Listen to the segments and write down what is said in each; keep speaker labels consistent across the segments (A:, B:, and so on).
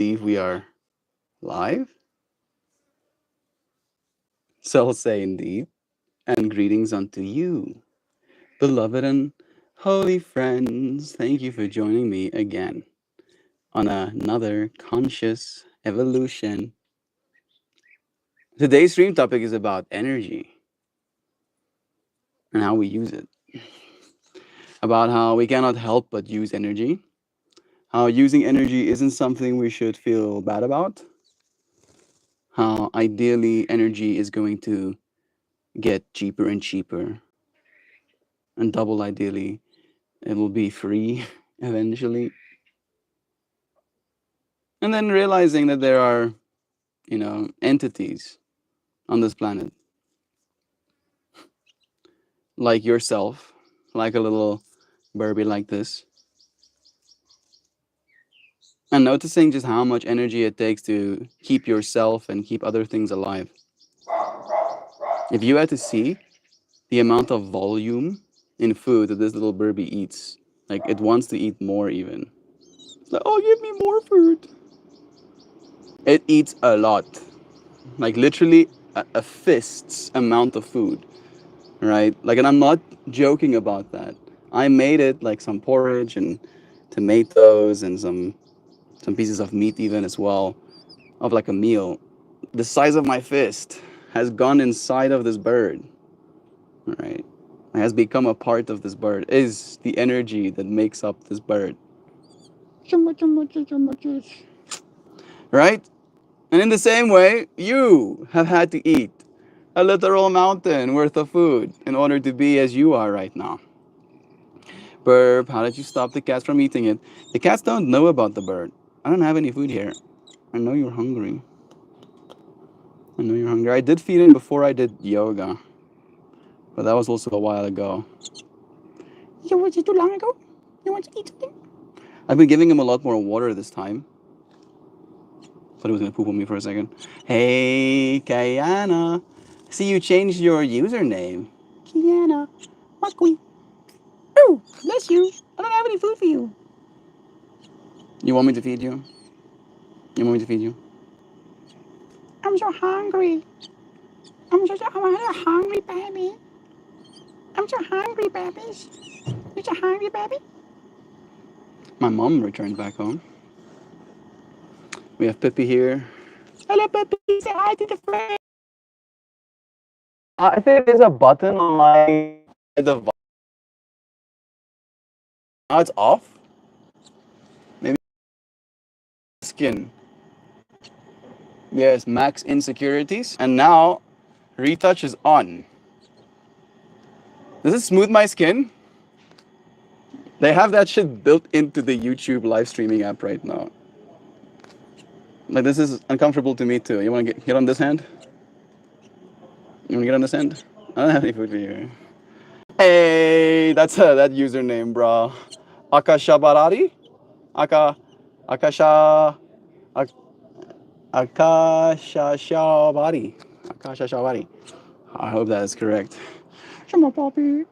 A: believe we are live? So say indeed, and greetings unto you, beloved and holy friends. Thank you for joining me again on another conscious evolution. Today's stream topic is about energy and how we use it, about how we cannot help but use energy, how using energy isn't something we should feel bad about, how ideally energy is going to get cheaper and cheaper, and double ideally, it will be free eventually. And then realizing that there are, entities on this planet, like yourself, like a little Barbie like this, and noticing just how much energy it takes to keep yourself and keep other things alive. If you had to see the amount of volume in food that this little Barbie eats, like it wants to eat more even. It's like, oh, give me more food. It eats a lot, like literally a fist's amount of food, right? Like, and I'm not joking about that. I made it like some porridge and tomatoes and some pieces of meat even as well, of like a meal. The size of my fist has gone inside of this bird, right? It has become a part of this bird. Is the energy that makes up this bird, right? And in the same way, you have had to eat a literal mountain worth of food in order to be as you are right now. Burp, how did you stop the cats from eating it? The cats don't know about the bird. I don't have any food here. I know you're hungry. I know you're hungry. I did feed him before I did yoga, but that was also a while ago. Yeah, was it too long ago? You want to eat something? I've been giving him a lot more water this time. Thought he was gonna poop on me for a second. Hey, Kayana. See, you changed your username. Kiana. Makui. Oh, bless you. I don't have any food for you. You want me to feed you? You want me to feed you? I'm so hungry. I'm a hungry baby. I'm so hungry, babies. You're so hungry, baby. My mom returned back home. We have Pippi here. Hello, Pippi. Say hi to the friend. I think there's a button on my device. Now it's off. Maybe skin. Yes, max insecurities. And now retouch is on. Does it smooth my skin? They have that shit built into the YouTube live streaming app right now. Like, this is uncomfortable to me too. You want to get on this hand? You want to get on this hand? I don't have any food for you. Hey, that's that username, bro. Akashabarari? Aka, Akasha, Ak- Akashashabari. Akashashabari. I hope that is correct. Shama Poppy.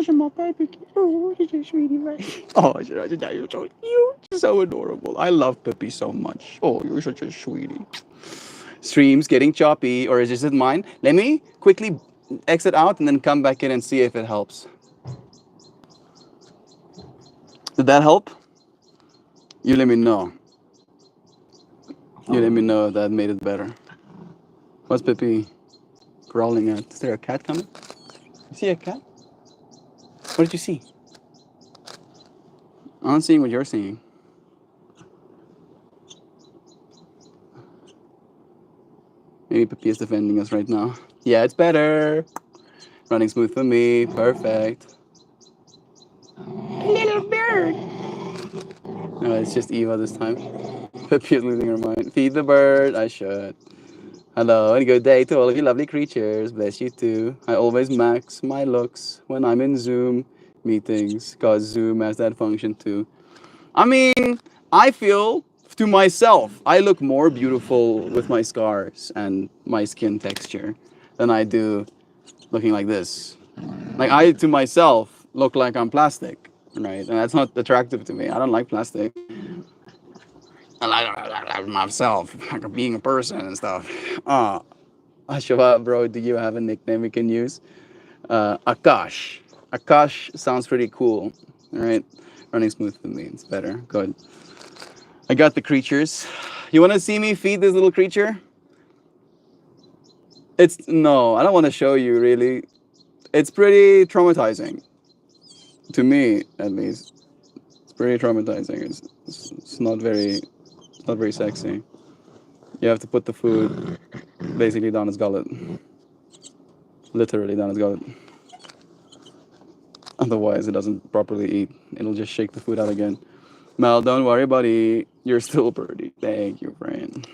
A: Shama Poppy. Oh, you're so sweetie, right? Oh, you're so adorable. I love Pippi so much. Oh, you're such a sweetie. Streams getting choppy, or is it mine? Let me quickly exit out and then come back in and see if it helps. Did that help? You let me know. You let me know if that made it better. What's Pippi growling at? Is there a cat coming? You see a cat? What did you see? I'm not seeing what you're seeing. Maybe Pippi is defending us right now. Yeah, it's better. Running smooth for me. Perfect. Little bird. No, it's just Eva this time. Pippi is losing her mind. Feed the bird. I should. Hello and good day to all of you lovely creatures. Bless you too. I always max my looks when I'm in Zoom meetings, because Zoom has that function too. I mean, I feel to myself, I look more beautiful with my scars and my skin texture than I do looking like this. Like, I to myself look like I'm plastic, right? And that's not attractive to me. I don't like plastic. myself, like being a person and stuff. Uh, Shiva, bro, do you have a nickname we can use? Akash. Akash sounds pretty cool. All right, running smooth with me. It's better. Good. I got the creatures. You want to see me feed this little creature? It's no, I don't want to show you really. It's pretty traumatizing to me, at least. It's pretty traumatizing. It's not very sexy. You have to put the food basically down his gullet, literally down his gullet. Otherwise, it doesn't properly eat. It'll just shake the food out again. Mel, don't worry, buddy. You're still pretty. Thank you, friend.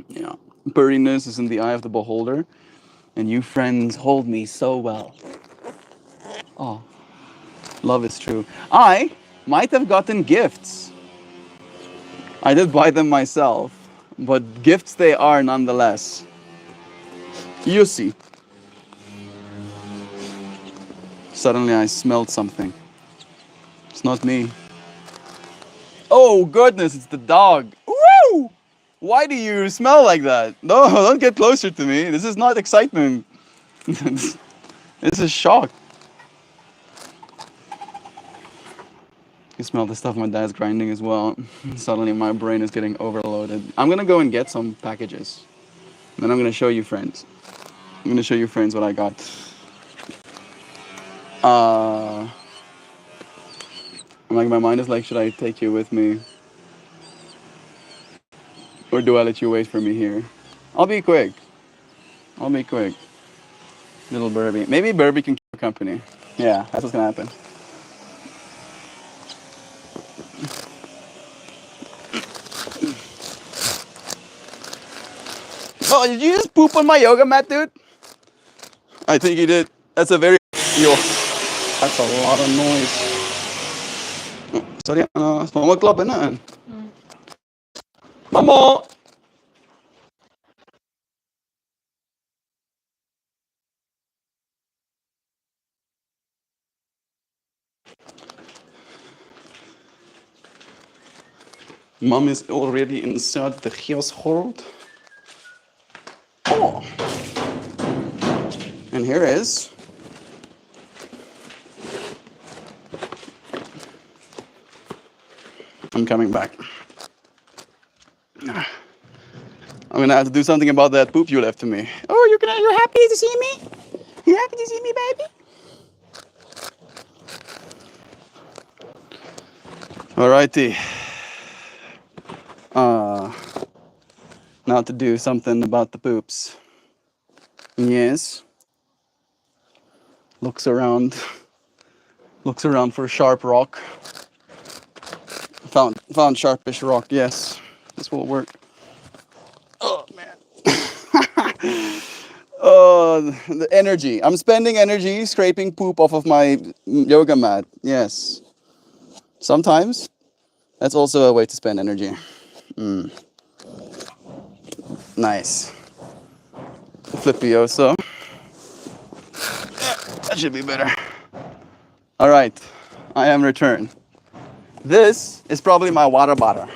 A: Yeah. Prettiness is in the eye of the beholder, and you friends hold me so well. Oh, love is true. I might have gotten gifts. I did buy them myself, but gifts they are nonetheless. You see. Suddenly I smelled something. It's not me. Oh goodness, it's the dog. Woo! Why do you smell like that? No, don't get closer to me. This is not excitement. This is shock. You smell the stuff my dad's grinding as well. Suddenly my brain is getting overloaded. I'm gonna go and get some packages. Then I'm gonna show you friends. I'm gonna show you friends what I got. Like my mind is like, should I take you with me? Or do I let you wait for me here? I'll be quick. I'll be quick. Little Burby. Maybe Burby can keep company. Yeah, that's what's gonna happen. Oh, did you just poop on my yoga mat, dude? I think you did. That's a very... Yo, that's a lot of noise. Sorry, small club na. Mama! Mom is already inside the household. Oh! And here is... I'm coming back. I'm gonna have to do something about that poop you left to me. Oh, you're happy to see me? You happy to see me, baby? Alrighty. Now to do something about the poops. Yes. Looks around for sharp rock. Found sharpish rock. Yes, this will work. Oh man. Oh, the energy. I'm spending energy scraping poop off of my yoga mat. Yes. Sometimes that's also a way to spend energy. Nice. Flippioso. That should be better. All right, I am returned. This is probably my water bottle.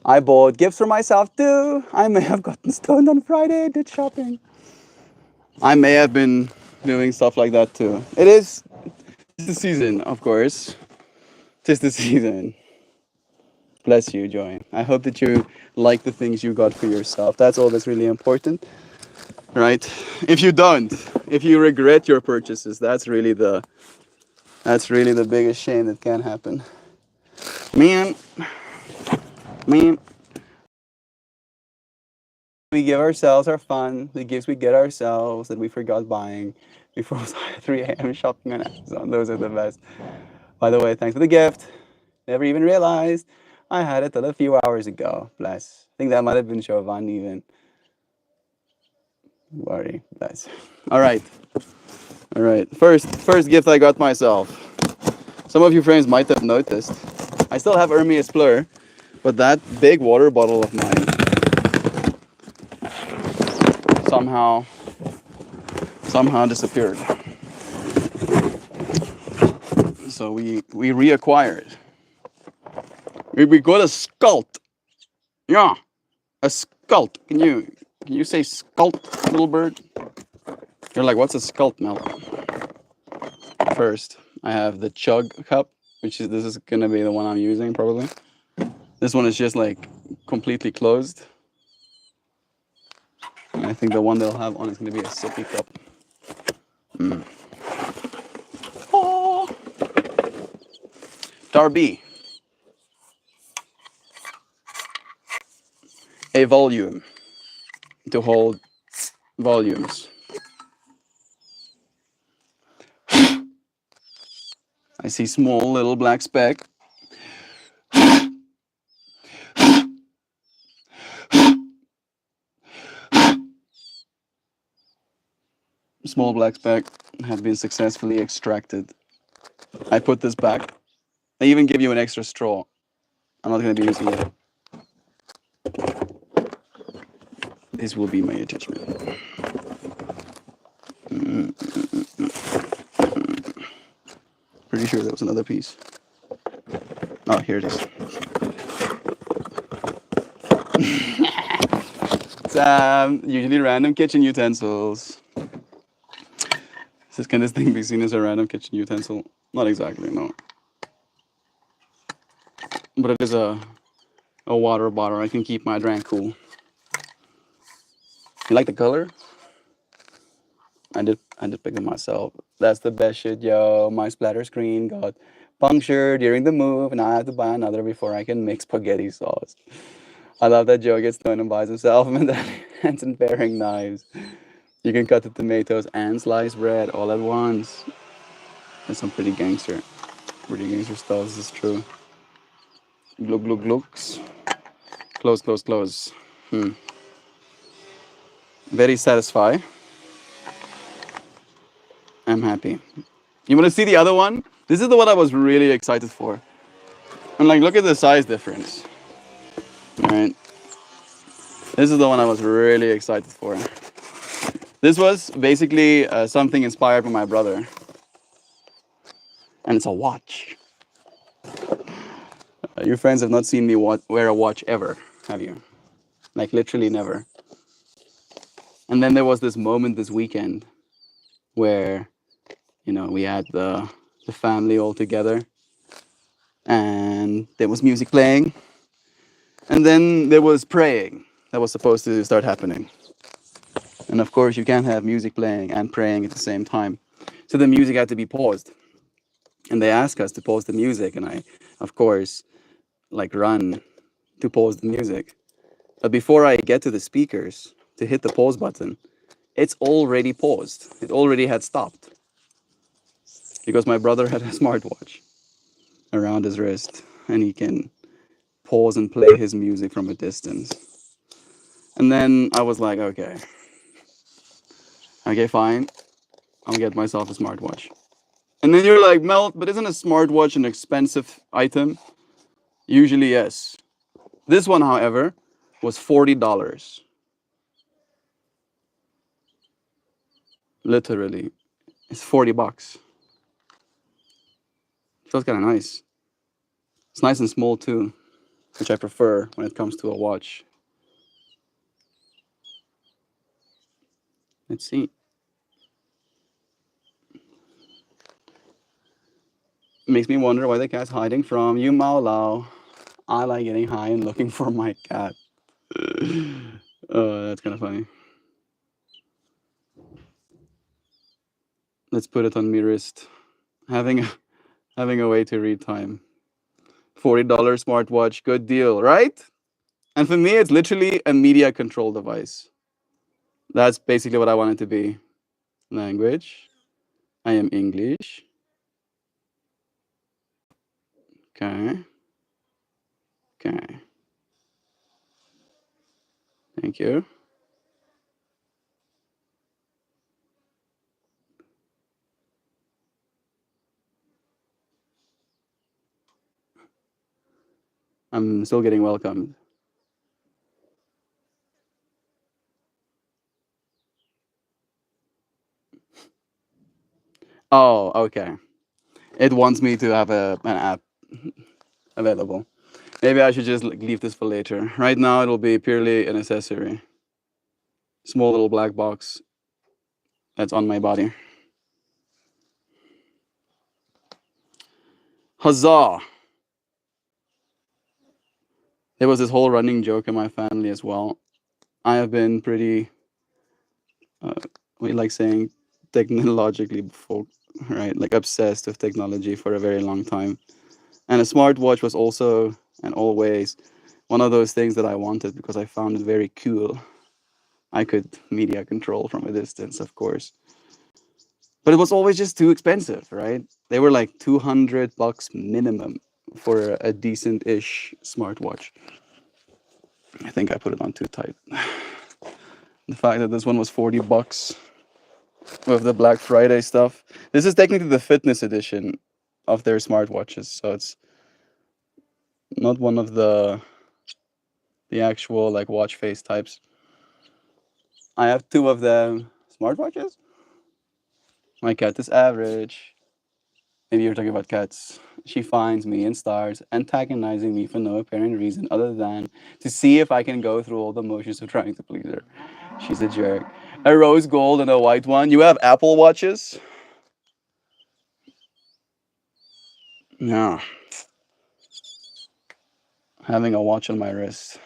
A: I bought gifts for myself too. I may have gotten stoned on Friday, did shopping. I may have been doing stuff like that too. It's the season, of course. Tis the season. Bless you, Joy. I hope that you like the things you got for yourself. That's all that's really important, right? If you don't, if you regret your purchases, that's really the biggest shame that can happen. Man, we give ourselves our fun, the gifts we get ourselves that we forgot buying before 3 a.m. shopping on Amazon. Those are the best. By the way, thanks for the gift. Never even realized I had it till a few hours ago. Bless. I think that might have been Chauvin even. Worry. Bless. All right. First gift I got myself. Some of you friends might have noticed. I still have Hermes Plur, but that big water bottle of mine somehow disappeared. So we reacquired. We got a Skalt. Yeah, a sculpt. Can you say sculpt, little bird? You're like, what's a sculpt, Mel? First, I have the chug cup, which is this is gonna be the one I'm using probably. This one is just like completely closed. And I think the one they'll have on is gonna be a sippy cup. Oh. Darby, a volume to hold volumes. I see small little black speck. Small black speck has been successfully extracted. I put this back. I even give you an extra straw. I'm not going to be using it. This will be my attachment. Pretty sure there was another piece. Oh, here it is. It's usually random kitchen utensils. Can this thing be seen as a random kitchen utensil? Not exactly, no. But it is a water bottle. I can keep my drink cool. You like the color? I did pick it myself. That's the best shit, yo. My splatter screen got punctured during the move, and I have to buy another before I can mix spaghetti sauce. I love that Joe gets stoned and buys himself and then hands and paring knives. You can cut the tomatoes and slice bread all at once. That's some pretty gangster stuff. This is true. Glug glug glugs. Close, close, close. Very satisfied. I'm happy. You want to see the other one? This is the one I was really excited for. And like, look at the size difference. All right. This is the one I was really excited for. This was basically something inspired by my brother. And it's a watch. Your friends have not seen me wear a watch ever, have you? Like, literally never. And then there was this moment this weekend where, we had the family all together and there was music playing. And then there was praying that was supposed to start happening. And of course, you can't have music playing and praying at the same time. So the music had to be paused. And they asked us to pause the music. And I, of course, like run to pause the music. But before I get to the speakers to hit the pause button, it's already paused. It already had stopped. Because my brother had a smartwatch around his wrist. And he can pause and play his music from a distance. And then I was like, okay, fine. I'll get myself a smartwatch. And then you're like, Mel, but isn't a smartwatch an expensive item? Usually, yes. This one, however, was $40. Literally. It's $40. Feels kind of nice. It's nice and small too, which I prefer when it comes to a watch. Let's see. Makes me wonder why the cat's hiding from you, Mao Lao. I like getting high and looking for my cat. That's kind of funny. Let's put it on my wrist. Having a way to read time. $40 smartwatch, good deal, right? And for me, it's literally a media control device. That's basically what I want it to be. Language. I am English. Okay. Okay. Thank you. I'm still getting welcomed. Oh, okay. It wants me to have an app available. Maybe I should just leave this for later. Right now, it'll be purely an accessory. Small little black box that's on my body. Huzzah! There was this whole running joke in my family as well. I have been pretty, uh, we like saying, technologically before, right? Like obsessed with technology for a very long time. And a smartwatch was also and always one of those things that I wanted because I found it very cool. I could media control from a distance, of course. But it was always just too expensive, right? They were like $200 minimum for a decent-ish smartwatch. I think I put it on too tight. The fact that this one was $40 with the Black Friday stuff. This is technically the fitness edition of their smartwatches, so it's not one of the actual like watch face types. I have two of them smartwatches. My cat is average. Maybe you're talking about cats. She finds me and starts antagonizing me for no apparent reason other than to see if I can go through all the motions of trying to please her. She's a jerk. A rose gold and a white one. You have Apple watches? Yeah. Having a watch on my wrist.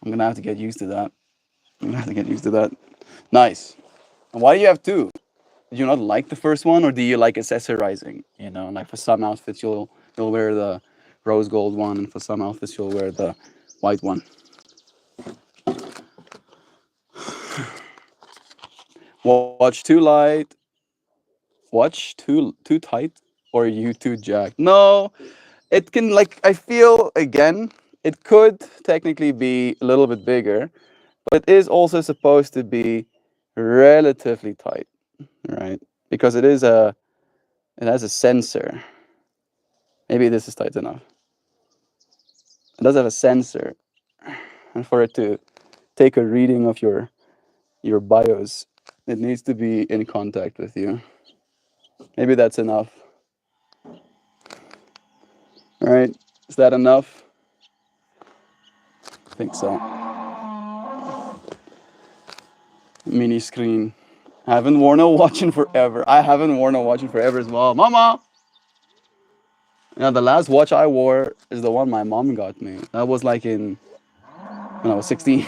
A: I'm gonna have to get used to that. I'm gonna have to get used to that. Nice. And why do you have two? Did you not like the first one, or do you like accessorizing? You know, like for some outfits you'll wear the rose gold one, and for some outfits you'll wear the white one. Watch too light, watch too tight, or you too jacked. No, it can like I feel again. It could technically be a little bit bigger, but it is also supposed to be relatively tight, right? Because it has a sensor. Maybe this is tight enough. It does have a sensor, and for it to take a reading of your BIOS, it needs to be in contact with you. Maybe that's enough. All right, is that enough? I think so. Mini screen. I haven't worn a watch in forever. I haven't worn a watch in forever as well. Mama! Yeah, the last watch I wore is the one my mom got me. That was like in when I was 16,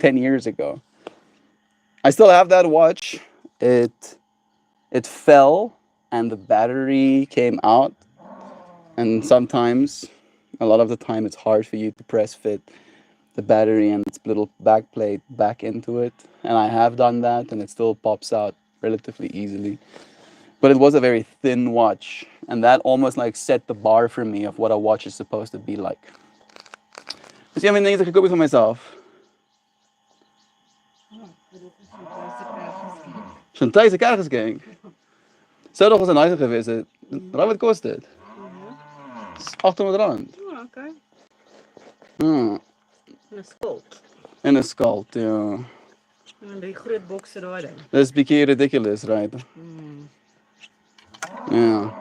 A: 10 years ago. I still have that watch. It fell and the battery came out, and sometimes, a lot of the time, it's hard for you to press fit the battery and its little back plate back into it. And I have done that, and it still pops out relatively easily. But it was a very thin watch, and that almost like set the bar for me of what a watch is supposed to be like. Dus jy het net gekoop vir myself. Chantal se kerstgeskenk. Sou nog was 'n nice geweest het. Raai wat kos dit? Dis R800.
B: Oh, okay.
A: Hmm.
B: En 'n skuld.
A: En 'n skald, ja.
B: En die groot bokse daai ding.
A: Dis bietjie ridiculous, right? Ja.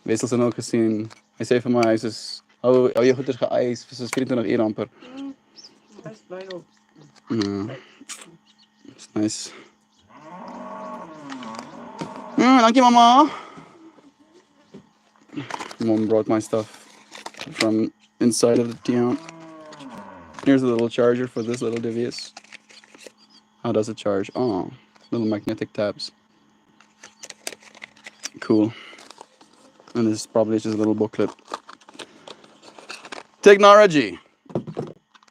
A: Wessels het ook gesien. Hy sê vir my hy is hou jy goeders geëis vir soos 24 uur amper.
B: Hy's bly op.
A: Ja. It's nice. Dankie mama. Mom brought my stuff from inside of the town. Here's a little charger for this little device. How does it charge? Oh, little magnetic tabs. Cool. And this is probably just a little booklet. Technology.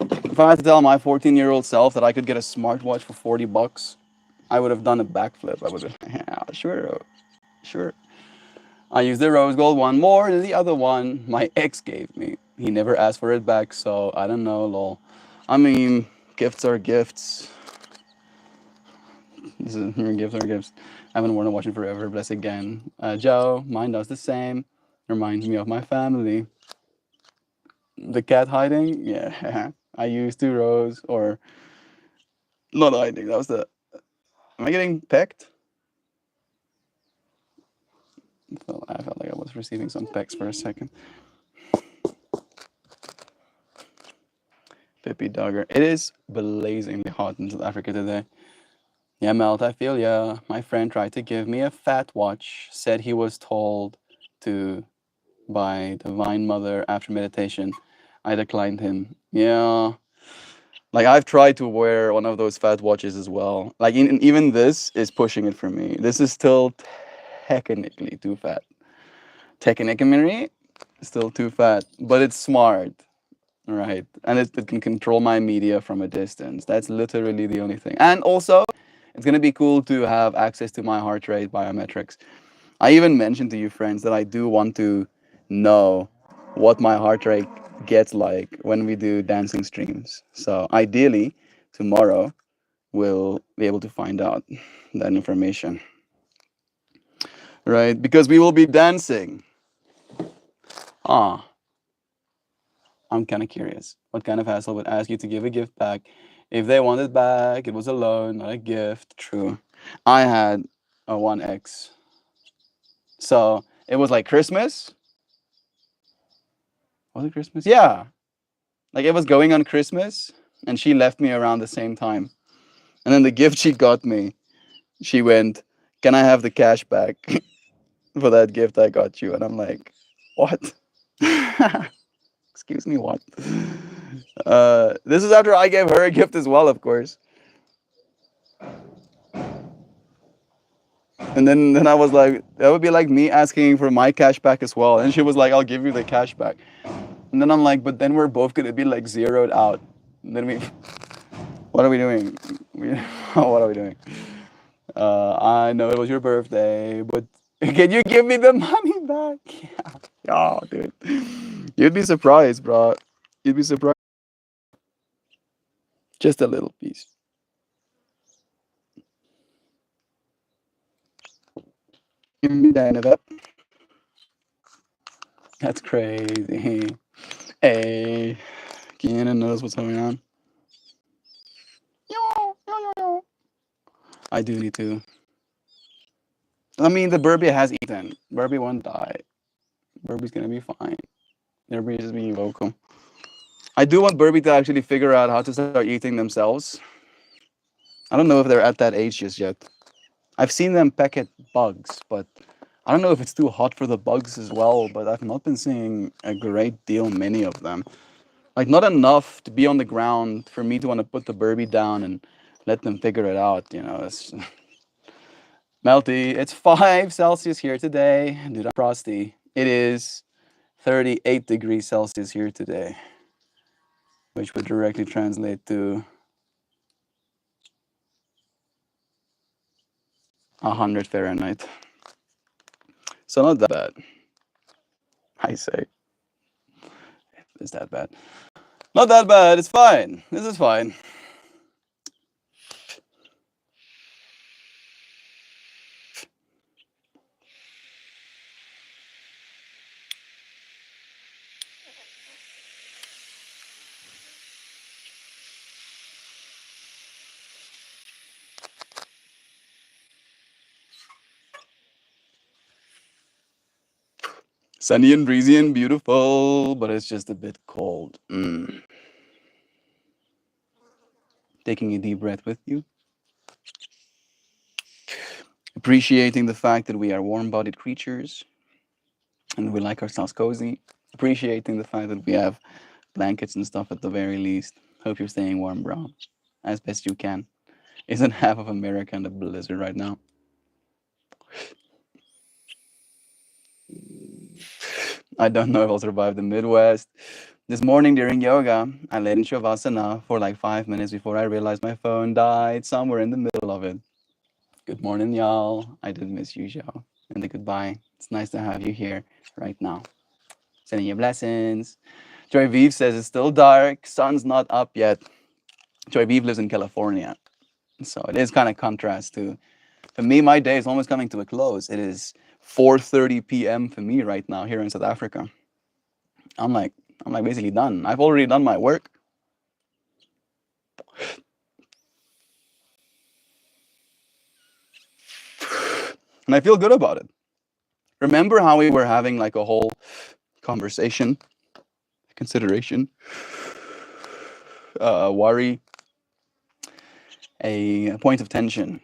A: If I had to tell my 14-year-old self that I could get a smartwatch for $40, I would have done a backflip. I would have, yeah, sure. I used the rose gold one more than the other one my ex gave me. He never asked for it back, so I don't know, lol. I mean, gifts are gifts. Gifts are gifts. I haven't worn a watch in forever, bless again. Joe, mine does the same. Reminds me of my family. The cat hiding? Yeah. I used to rose, or not hiding. That was the. Am I getting pecked? I felt like I was receiving some pecks for a second. Pippi Dogger. It is blazingly hot in South Africa today. Yeah, Melt, I feel ya. My friend tried to give me a fat watch, said he was told to by Divine Mother after meditation. I declined him. Yeah. Like I've tried to wear one of those fat watches as well. Like even this is pushing it for me. This is still technically too fat. Technically still too fat, but it's smart, right? And it can control my media from a distance. That's literally the only thing. And also, it's gonna be cool to have access to my heart rate biometrics. I even mentioned to you friends that I do want to know what my heart rate gets like when we do dancing streams. So ideally, tomorrow we'll be able to find out that information, right? Because we will be dancing. Ah, I'm kind of curious. What kind of asshole would ask you to give a gift back? If they want it back, it was a loan, not a gift. True. I had a 1X. So it was like Christmas. Was it Christmas? Yeah. Like it was going on Christmas and she left me around the same time. And then the gift she got me, she went, "Can I have the cash back for that gift I got you?" And I'm like, "What?" Excuse me, what? This is after I gave her a gift as well, of course. And then I was like, that would be like me asking for my cash back as well. And she was like, "I'll give you the cash back." And then I'm like, but then we're both gonna be like zeroed out. And then what are we doing? What are we doing? I know it was your birthday, but can you give me the money back? Yeah, dude. You'd be surprised, bro. You'd be surprised. Just a little piece. Give me the end of it. That's crazy. Hey, Kenan knows what's going on. I do need to. I mean, the Burby has eaten. Burby won't die. Burby's gonna be fine. Everybody's just being vocal. I do want Burby to actually figure out how to start eating themselves. I don't know if they're at that age just yet. I've seen them peck at bugs, but I don't know if it's too hot for the bugs as well, but I've not been seeing a great deal many of them. Like not enough to be on the ground for me to want to put the Burby down and let them figure it out, you know. It's Melty, it's 5 Celsius here today. Dude, I'm frosty. It is 38 degrees Celsius here today, which would directly translate to 100 Fahrenheit. So not that bad, I say. Is that bad? Not that bad. It's fine. This is fine. Sunny and breezy and beautiful, but it's just a bit cold. Taking a deep breath with you. Appreciating the fact that we are warm-bodied creatures and we like ourselves cozy. Appreciating the fact that we have blankets and stuff at the very least. Hope you're staying warm, bro, as best you can. Isn't half of America in a blizzard right now? I don't know if I'll survive the Midwest. This morning during yoga, I laid in Shavasana for like 5 minutes before I realized my phone died somewhere in the middle of it. Good morning, y'all. I did miss you, Joe. And the goodbye. It's nice to have you here right now. Sending you blessings. Joy Vive says it's still dark. Sun's not up yet. Joy Vive lives in California. So it is kind of contrast to, for me, my day is almost coming to a close. It is 4:30 p.m. for me right now here in South Africa. I'm like basically done. I've already done my work. And I feel good about it. Remember how we were having like a whole conversation, consideration worry, a point of tension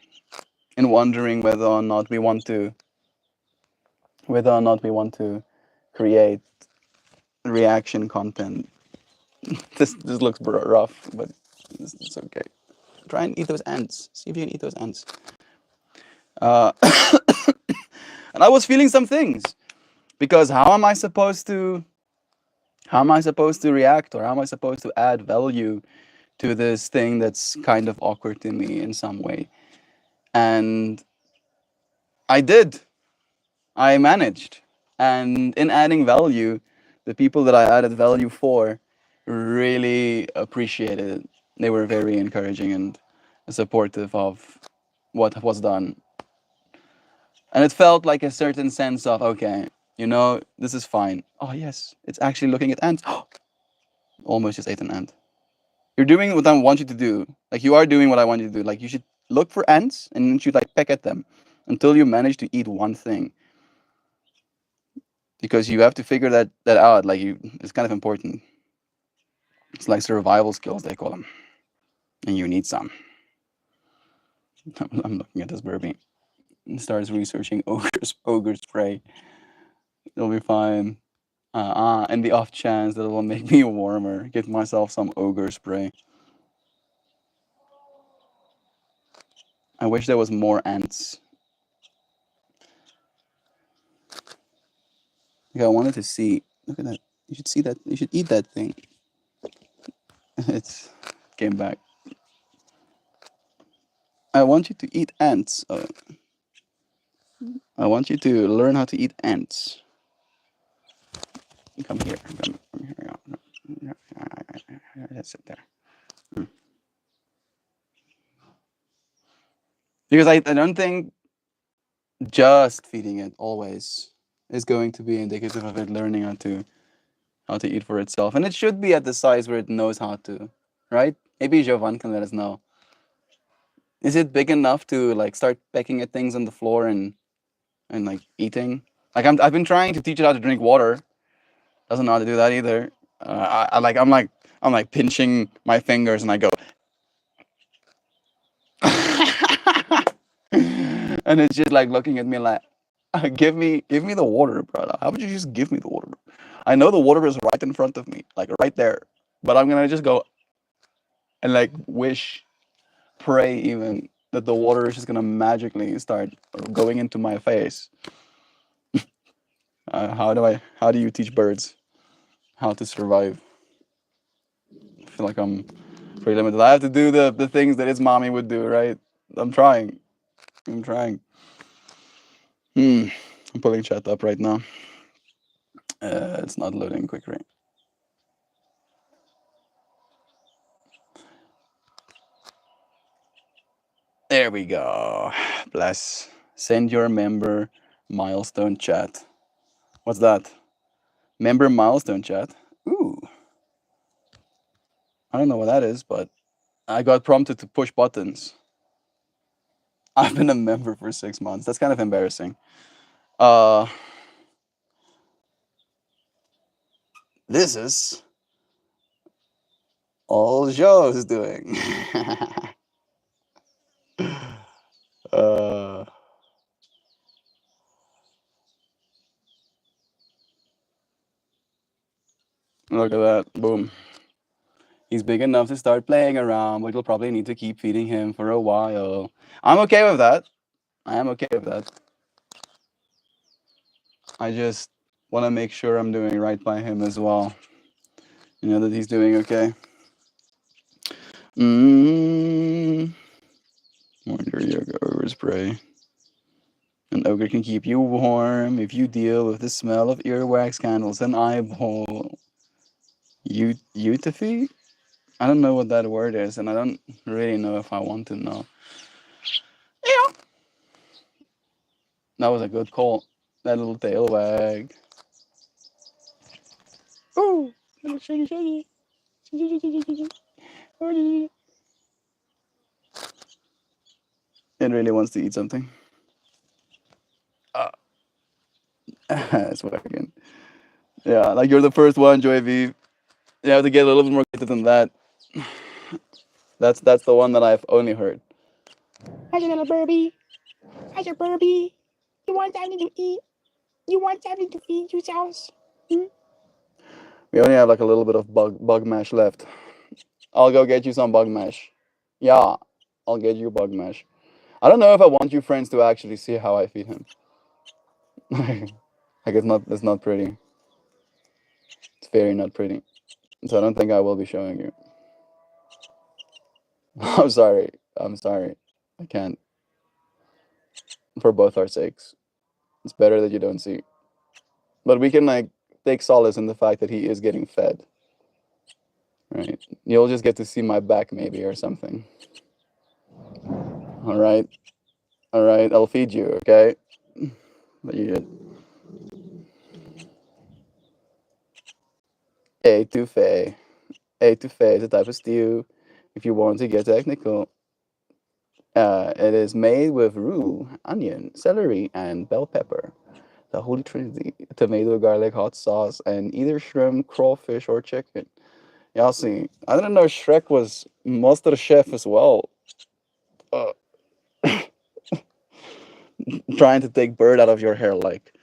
A: in wondering whether or not we want to create reaction content. This looks rough, but it's okay. Try and eat those ants. See if you can eat those ants. Uh, and I was feeling some things because how am I supposed to react, or how am I supposed to add value to this thing that's kind of awkward to me in some way? And I did. I managed. And in adding value, the people that I added value for really appreciated it. They were very encouraging and supportive of what was done. And it felt like a certain sense of, okay, this is fine. Oh, yes, it's actually looking at ants. Almost just ate an ant. You're doing what I want you to do. Like, you are doing what I want you to do. Like, you should look for ants and you should, like, peck at them until you manage to eat one thing. Because you have to figure that out. Like, it's kind of important. It's like survival skills, they call them. And you need some. I'm looking at this burpee. It starts researching ogre spray. It'll be fine. In the off chance that it will make me warmer, give myself some ogre spray. I wish there was more ants. Like, I wanted to see. Look at that. You should see that. You should eat that thing. It's came back. I want you to eat ants. I want you to learn how to eat ants. Come here. Come here. Just sit there. Because I don't think just feeding it always is going to be indicative of it learning how to eat for itself. And it should be at the size where it knows how to, right? Maybe Jovan can let us know. Is it big enough to, like, start pecking at things on the floor and like eating? Like, I've been trying to teach it how to drink water. Doesn't know how to do that either. I'm like pinching my fingers and I go and it's just like looking at me like, give me the water, brother. How about you just give me the water? I know the water is right in front of me, like right there, but I'm gonna just go and like pray even that the water is just gonna magically start going into my face. How do you teach birds how to survive? I feel like I'm pretty limited. I have to do the things that its mommy would do, right? I'm trying. I'm pulling chat up right now. It's not loading quickly. There we go. Bless. Send your member milestone chat. What's that? Member milestone chat? Ooh. I don't know what that is, but I got prompted to push buttons. I've been a member for 6 months. That's kind of embarrassing. This is all Joe's doing. Look at that. Boom. He's big enough to start playing around, but you'll probably need to keep feeding him for a while. I'm okay with that. I am okay with that. I just want to make sure I'm doing right by him as well. You know, that he's doing okay. Wonder yoga ogre spray. An ogre can keep you warm if you deal with the smell of earwax, candles, and eyeball. Eutaphy? I don't know what that word is, and I don't really know if I want to know. Yeah. That was a good call. That little tail wag. Ooh, little shaggy. It really wants to eat something. That's what I can. Yeah, like you're the first one, Joy V. You have to get a little bit more creative than that. That's the one that I've only heard.
C: Hi, little Burby. Hi, Burby. You want something to eat? You want something to feed yourselves? Hmm?
A: We only have like a little bit of bug mash left. I'll go get you some bug mash. Yeah, I'll get you bug mash. I don't know if I want you friends to actually see how I feed him. Like it's not pretty. It's very not pretty. So I don't think I will be showing you. I'm sorry. I'm sorry. I can't. For both our sakes. It's better that you don't see. But we can like take solace in the fact that he is getting fed. Right? You'll just get to see my back maybe or something. Alright. Alright, I'll feed you, okay? But you get etouffee. Etouffee is a type of stew. If you want to get technical, it is made with roux, onion, celery, and bell pepper. The holy trinity: tomato, garlic, hot sauce, and either shrimp, crawfish, or chicken. Y'all see, I didn't know Shrek was master chef as well. Uh, trying to take bird out of your hair, like.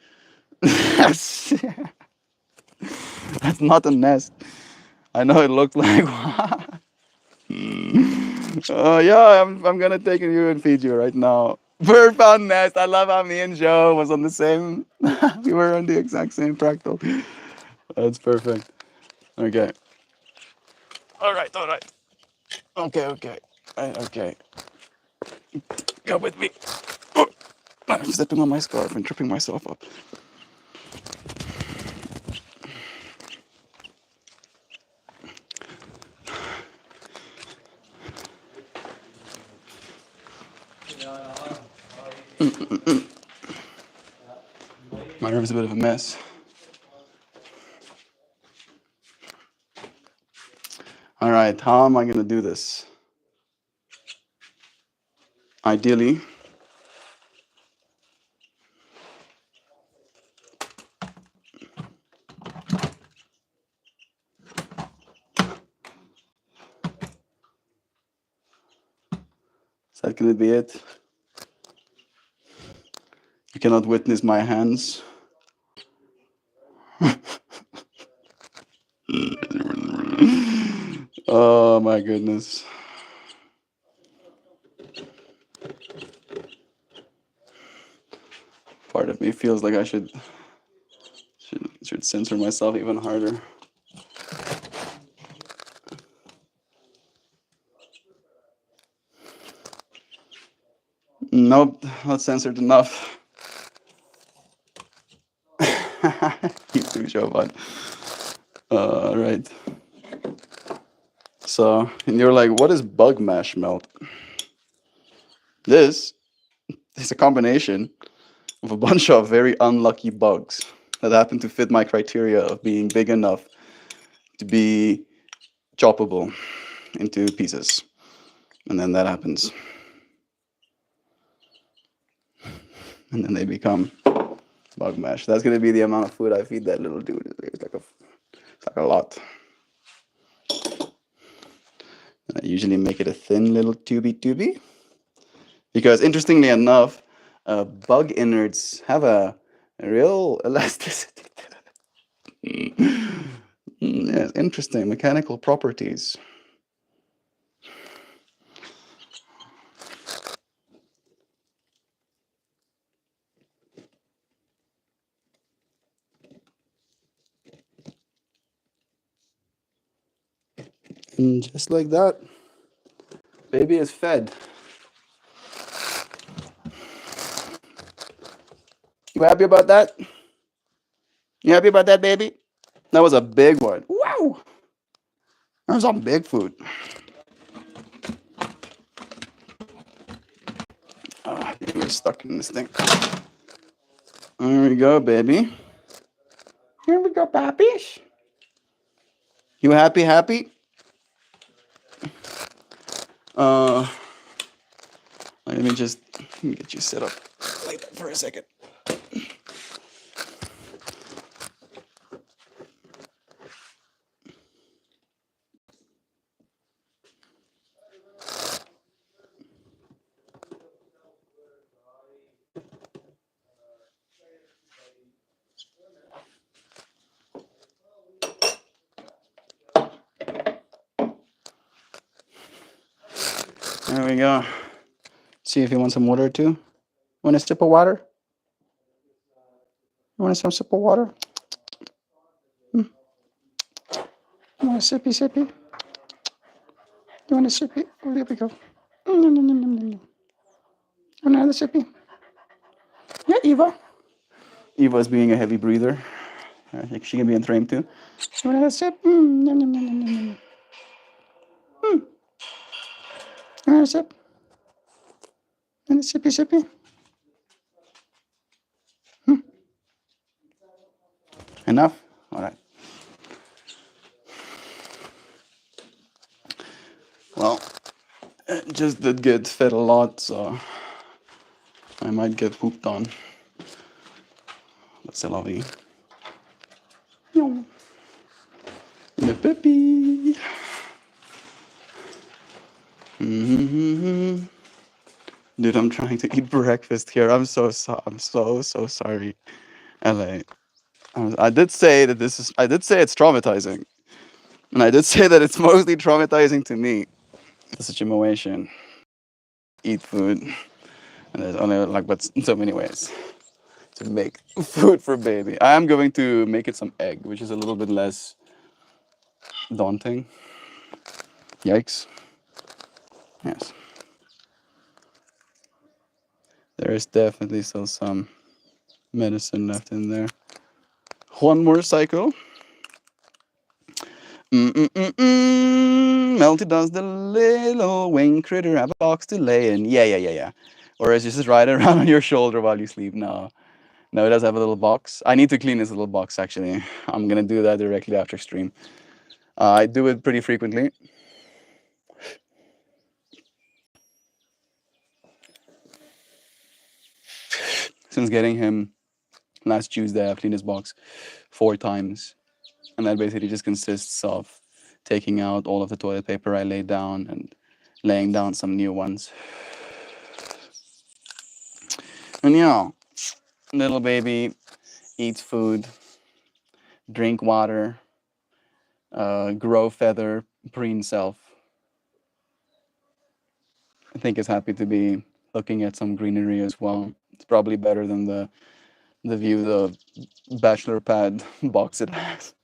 A: That's not a nest. I know it looked like. Yeah, I'm gonna take you and feed you right now. Bird found nest. I love how me and Joe was on the same. We were on the exact same fractal. That's perfect. Okay. All right. All right. Okay. Okay. Okay. Come with me. Oh, I'm stepping on my scarf and tripping myself up. My room's a bit of a mess. All right. How am I gonna do this? Ideally, is that gonna be it? You cannot witness my hands. Oh my goodness. Part of me feels like I should censor myself even harder. Nope, not censored enough. You too, Jovan. Right. So, and you're like, what is bug mash melt? This is a combination of a bunch of very unlucky bugs that happen to fit my criteria of being big enough to be choppable into pieces. And then that happens. And then they become bug mash. That's gonna be the amount of food I feed that little dude. It's like a lot. And I usually make it a thin little tubey. Because interestingly enough, bug innards have a real elasticity. Yeah, interesting mechanical properties. And just like that, baby is fed. You happy about that? You happy about that, baby? That was a big one. Wow! That was some big food. You were stuck in this thing. There we go, baby. Here we go, pappies. You happy, happy? Uh, let me get you set up like that for a second. There we go. See if he wants some water too. Want a sip of water? You want some sip of water? Hmm. You want a sippy sippy? You want a sippy? Oh, there we go. Nom, nom, nom, nom, nom, nom. Another sippy. Yeah, Eva. Eva's being a heavy breather. I think she can be in frame too. You want another sip? Nom, nom, nom, nom, nom, nom. Another sip. And a sippy sippy. Enough? All right. Well, it just did get fed a lot, so I might get pooped on. But c'est la vie. Le puppy. Mm-hmm. Dude, I'm trying to eat breakfast here. I'm so sorry, LA. I did say that this is. I did say it's traumatizing, and I did say that it's mostly traumatizing to me. The situation, eat food, and there's only like but in so many ways to make food for baby. I am going to make it some egg, which is a little bit less daunting. Yikes. Yes. There is definitely still some medicine left in there. One more cycle. Melty does the little wing critter have a box to lay in? Yeah. Or is it just ride around on your shoulder while you sleep? No. No, it does have a little box. I need to clean this little box actually. I'm gonna do that directly after stream. I do it pretty frequently. Since getting him last Tuesday, I've cleaned his box 4 times. And that basically just consists of taking out all of the toilet paper I laid down and laying down some new ones. And little baby eats food, drink water, grow feather, preen self. I think it's happy to be looking at some greenery as well. It's probably better than the view the bachelor pad box it has.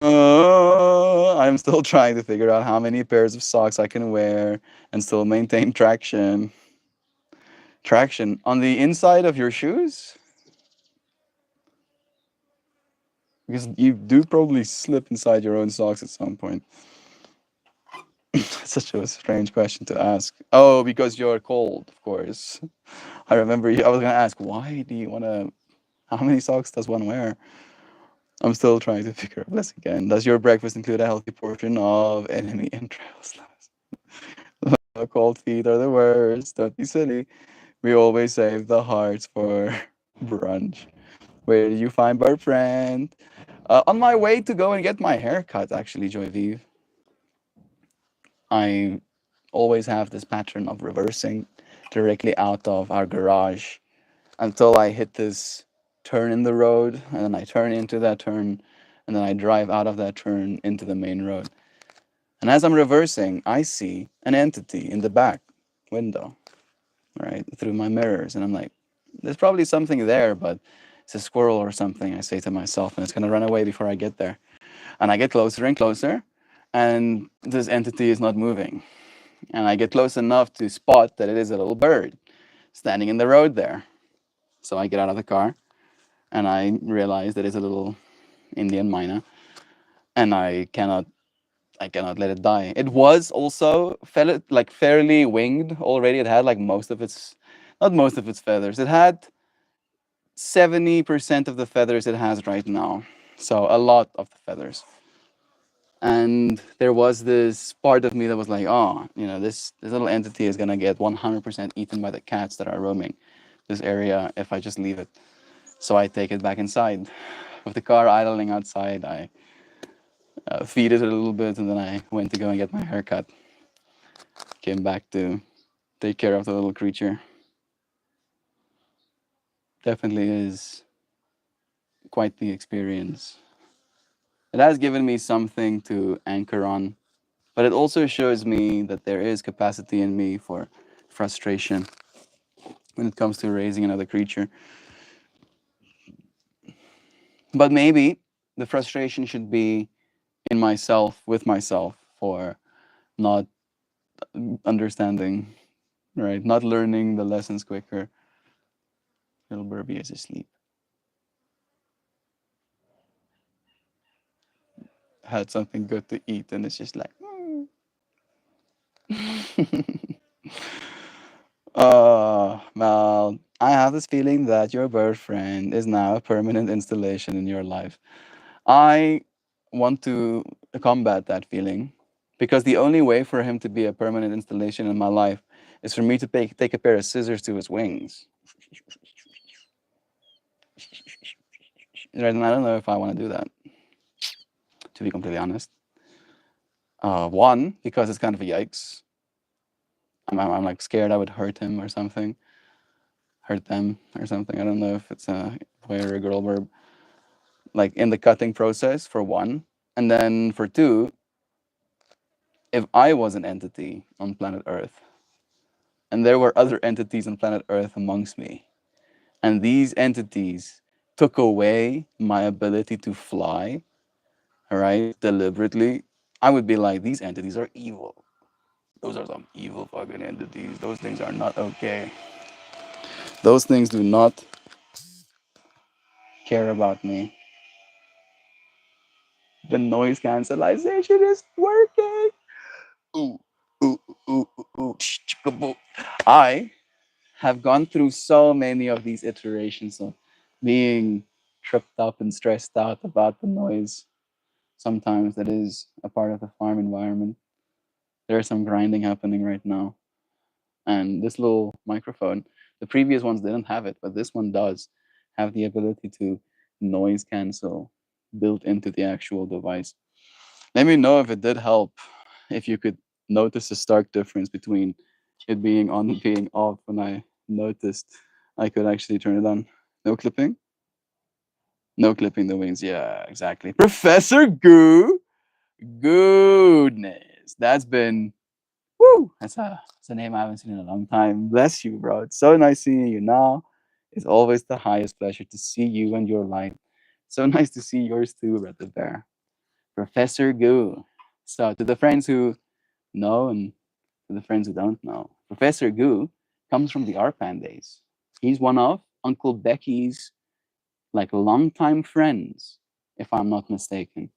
A: I'm still trying to figure out how many pairs of socks I can wear and still maintain traction. Traction on the inside of your shoes? Because you do probably slip inside your own socks at some point. Such a strange question to ask. Oh, because you're cold, of course. I remember I was gonna ask, why do you wanna? How many socks does one wear? I'm still trying to figure out this again. Does your breakfast include a healthy portion of enemy entrails? Cold feet are the worst. Don't be silly. We always save the hearts for brunch. Where did you find Bird Friend? On my way to go and get my hair cut, actually, Joy Vive. I always have this pattern of reversing directly out of our garage until I hit this turn in the road, and then I turn into that turn, and then I drive out of that turn into the main road. And as I'm reversing, I see an entity in the back window, right, through my mirrors, and I'm like, there's probably something there, but it's a squirrel or something, I say to myself, and it's gonna run away before I get there. And I get closer and closer, and this entity is not moving. And I get close enough to spot that it is a little bird standing in the road there. So I get out of the car, and I realize that it's a little Indian myna, and I cannot let it die. It was also fairly winged already. It had like not most of its feathers. It had 70% of the feathers it has right now. So a lot of the feathers. And there was this part of me that was like, oh, this little entity is gonna get 100% eaten by the cats that are roaming this area if I just leave it. So I take it back inside. With the car idling outside, I feed it a little bit, and then I went to go and get my hair cut. Came back to take care of the little creature. Definitely is quite the experience. It has given me something to anchor on But it also shows me that there is capacity in me for frustration when it comes to raising another creature. But maybe the frustration should be in myself, with myself, for not understanding, right? Not learning the lessons quicker. Little Burby is asleep. Had something good to eat, and it's just like, well, I have this feeling that your bird friend is now a permanent installation in your life. I want to combat that feeling because the only way for him to be a permanent installation in my life is for me to take a pair of scissors to his wings. Right, and I don't know if I want to do that, to be completely honest. One, because it's kind of a yikes. I'm like scared I would hurt him or something, hurt them or something. I don't know if it's a boy or a girl verb. Like in the cutting process, for one, and then for two, if I was an entity on planet Earth, and there were other entities on planet Earth amongst me, and these entities took away my ability to fly, all right, deliberately, I would be like, these entities are evil. Those are some evil fucking entities. Those things are not okay. Those things do not care about me. The noise cancellation is working. Ooh, ooh, ooh, ooh, ooh. Shh-chicka-boo. I have gone through so many of these iterations of being tripped up and stressed out about the noise. Sometimes that is a part of the farm environment. There's some grinding happening right now. And this little microphone, the previous ones didn't have it, but this one does have the ability to noise cancel built into the actual device. Let me know if it did help, if you could notice a stark difference between it being on and being off when I noticed I could actually turn it on. No clipping? No clipping the wings. Yeah, exactly. Professor Goo. Goodness. That's been, woo! That's a name I haven't seen in a long time. Bless you, bro. It's so nice seeing you now. It's always the highest pleasure to see you and your light. So nice to see yours too, Brother Bear. Professor Goo. So to the friends who know and to the friends who don't know, Professor Goo comes from the Arpan days. He's one of Uncle Becky's like longtime friends, if I'm not mistaken.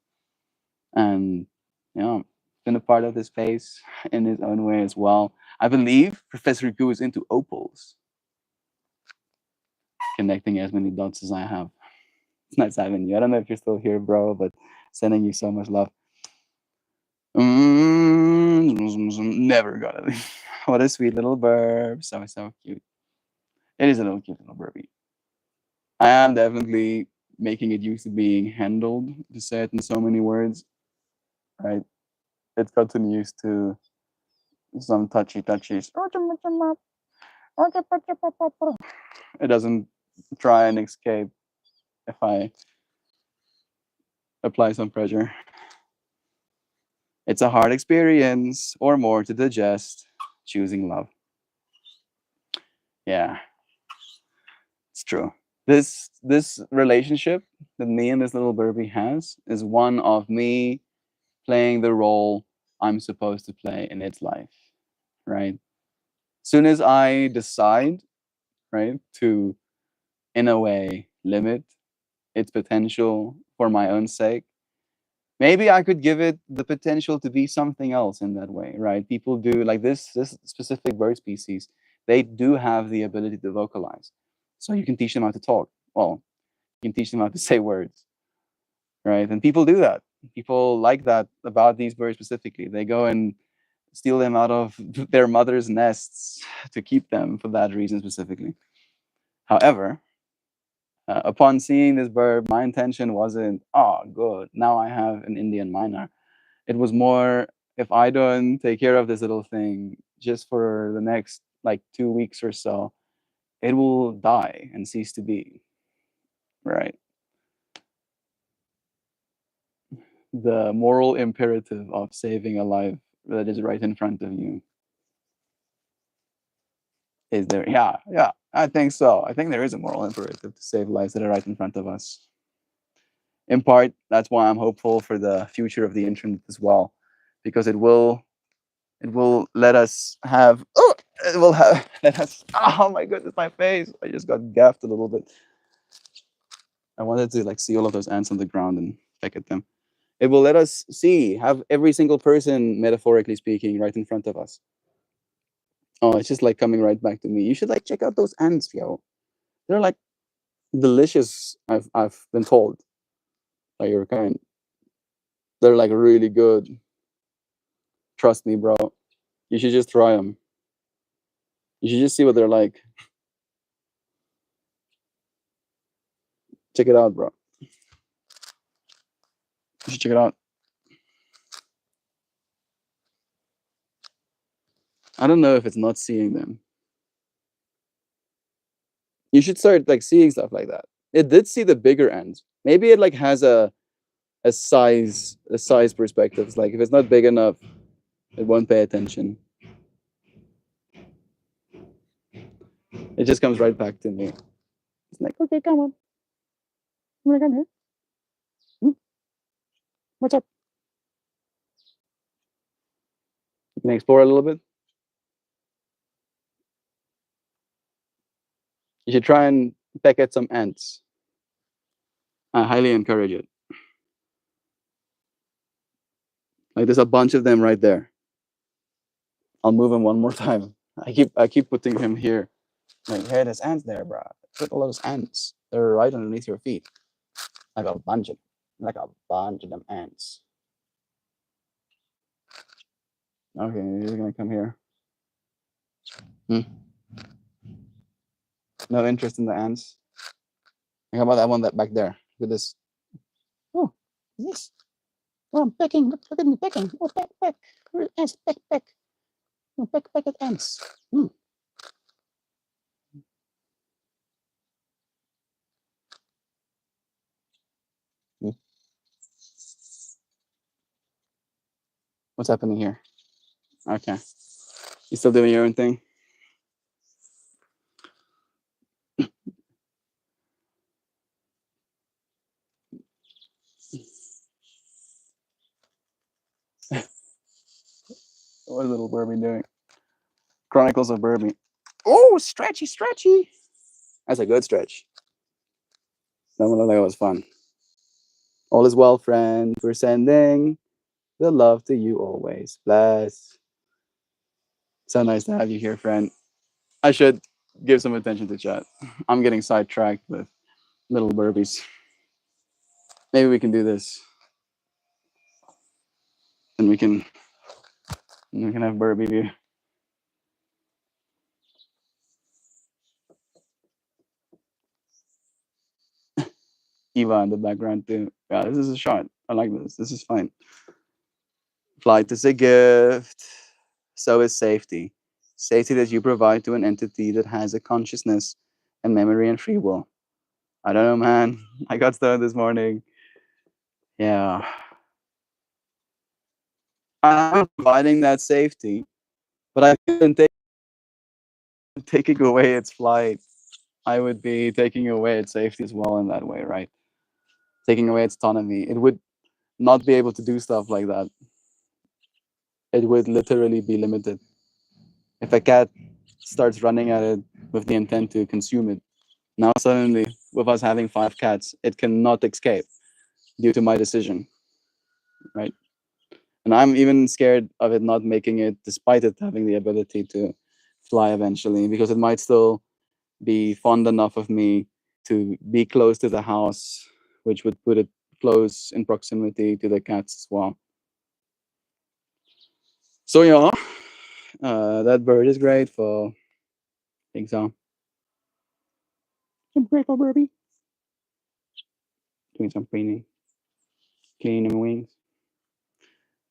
A: And you know, been a part of this space in his own way as well. I believe Professor Goo is into opals, connecting as many dots as I have. It's nice having you. I don't know if you're still here, bro, but sending you so much love. Never got it. What a sweet little burb. So cute. It is a little cute little burby. I am definitely making it used to being handled, to say it in so many words, right? It's gotten used to some touchy touchies. It doesn't try and escape if I apply some pressure. It's a hard experience or more to digest choosing love. Yeah, it's true. This relationship that me and this little Burby has is one of me playing the role I'm supposed to play in its life, right? Soon as I decide, right, to in a way limit its potential for my own sake, maybe I could give it the potential to be something else in that way, right? People do like this specific bird species, they do have the ability to vocalize. So you can teach them how to talk. Well, you can teach them how to say words, right? And people do that. People like that about these birds specifically. They go and steal them out of their mother's nests to keep them for that reason specifically. However, upon seeing this bird, my intention wasn't, oh, good, now I have an Indian miner. It was more, if I don't take care of this little thing just for the next like 2 weeks or so, it will die and cease to be, right? The moral imperative of saving a life that is right in front of you? Is there? Yeah, yeah, I think so. I think there is a moral imperative to save lives that are right in front of us. In part, that's why I'm hopeful for the future of the internet as well, because it will let us have it will have let us oh my goodness, my face. I just got gaffed a little bit. I wanted to like see all of those ants on the ground and peck at them. It will let us have every single person, metaphorically speaking, right in front of us. Oh, it's just like coming right back to me. You should like check out those ants, yo. They're like delicious. I've been told by your kind. They're like really good. Trust me, bro. You should just try them. You should just see what they're like. Check it out, bro. You should check it out. I don't know if it's not seeing them. You should start like seeing stuff like that. It did see the bigger ends. Maybe it like has a size perspective. It's like if it's not big enough, it won't pay attention. It just comes right back to me. It's like,
C: Okay, come on. You wanna come here? Hmm? What's up?
A: you can explore a little bit. You should try and peck at some ants. I highly encourage it. Like there's a bunch of them right there. I'll move him one more time. I keep putting him here. Like, hey, there's ants there, bro. Put all those ants. They're right underneath your feet. Like a bunch of them ants. Okay, he's gonna come here. Hmm. No interest in the ants. How about that one that back there? Look at this.
C: Oh, this. Oh, I'm pecking. Look at me pecking. Oh, peck, peck. Ants, peck, peck. Oh, peck, peck at ants.
A: Hmm. What's happening here? Okay. You still doing your own thing? What is little Burby doing? Chronicles of Burby. Oh, stretchy, stretchy. That's a good stretch. That one looked like it was fun. All is well, friend. We're sending the love to you always. Bless. So nice to have you here, friend. I should give some attention to chat. I'm getting sidetracked with little Burbies. Maybe we can do this. And we can have Burby view. Eva in the background too. Yeah, this is a shot. I like this. This is fine. Flight is a gift. So is safety. Safety that you provide to an entity that has a consciousness and memory and free will. I don't know, man. I got stoned this morning. Yeah. I'm providing that safety, but I couldn't taking away its flight. I would be taking away its safety as well in that way, right? Taking away its autonomy. It would not be able to do stuff like that. It would literally be limited. If a cat starts running at it with the intent to consume it, now suddenly, with us having 5 cats, it cannot escape due to my decision, right? And I'm even scared of it not making it, despite it having the ability to fly eventually, because it might still be fond enough of me to be close to the house, which would put it close in proximity to the cats as well. So yeah, that bird is grateful. I think so.
C: I'm grateful, Burby.
A: Doing some cleaning my wings,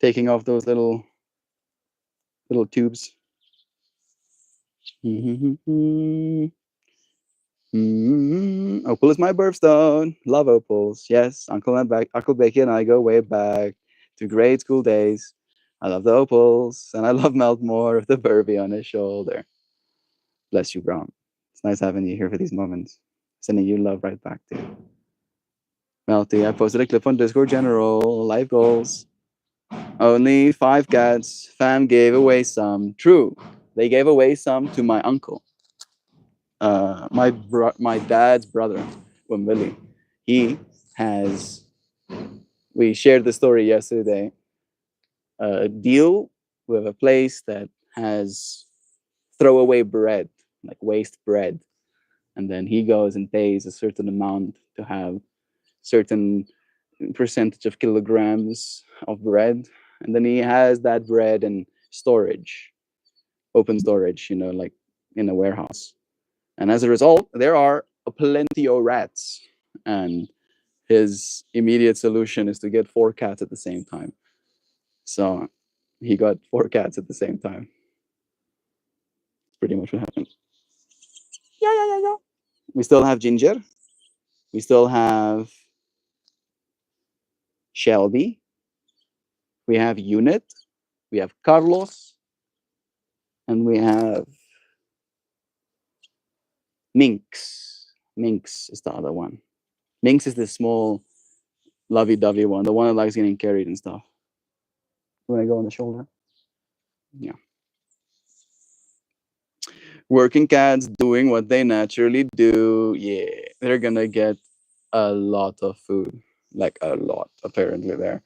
A: taking off those little tubes. Opal is my birthstone. Love opals. Yes, Uncle Becky and I go way back to grade school days. I love the opals, and I love Meltmore with the Burby on his shoulder. Bless you, Brom. It's nice having you here for these moments. Sending you love right back to you. Melty, I posted a clip on Discord General, life goals. Only 5 cats. Fam gave away some. True. They gave away some to my uncle. My dad's brother, Wambili. He has, we shared the story yesterday, a deal with a place that has throwaway bread, like waste bread. And then he goes and pays a certain amount to have certain percentage of kilograms of bread. And then he has that bread in storage, open storage, like in a warehouse. And as a result, there are a plenty of rats. And his immediate solution is to get 4 cats at the same time. So he got 4 cats at the same time. Pretty much what happened. Yeah. We still have Ginger. We still have Shelby. We have Unit. We have Carlos. And we have Minx. Minx is the other one. Minx is the small, lovey-dovey one, the one that likes getting carried and stuff. When I go on the shoulder. Yeah. Working cats doing what they naturally do. Yeah. They're going to get a lot of food. Like a lot, apparently, there.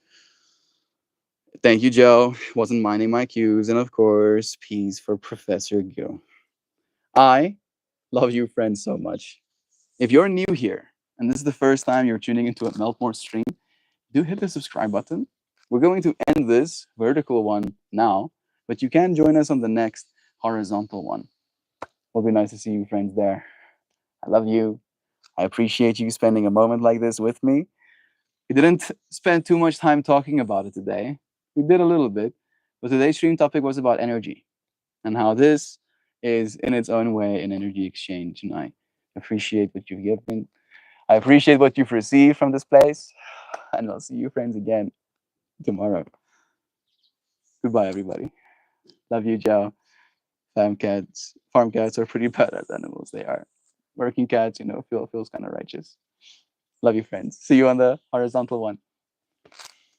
A: Thank you, Joe. Wasn't minding my cues. And of course, peace for Professor Gil. I love you, friends, so much. If you're new here, and this is the first time you're tuning into a Meltmore stream, do hit the subscribe button. We're going to end this vertical one now, but you can join us on the next horizontal one. It'll be nice to see you, friends, there. I love you. I appreciate you spending a moment like this with me. We didn't spend too much time talking about it today. We did a little bit, but today's stream topic was about energy and how this is in its own way an energy exchange. And I appreciate what you've given. I appreciate what you've received from this place. And I'll see you, friends, again tomorrow. Goodbye, everybody. Love you, Joe. Farm cats are pretty bad as animals. They are. Working cats, feels kind of righteous. Love you, friends. See you on the horizontal one.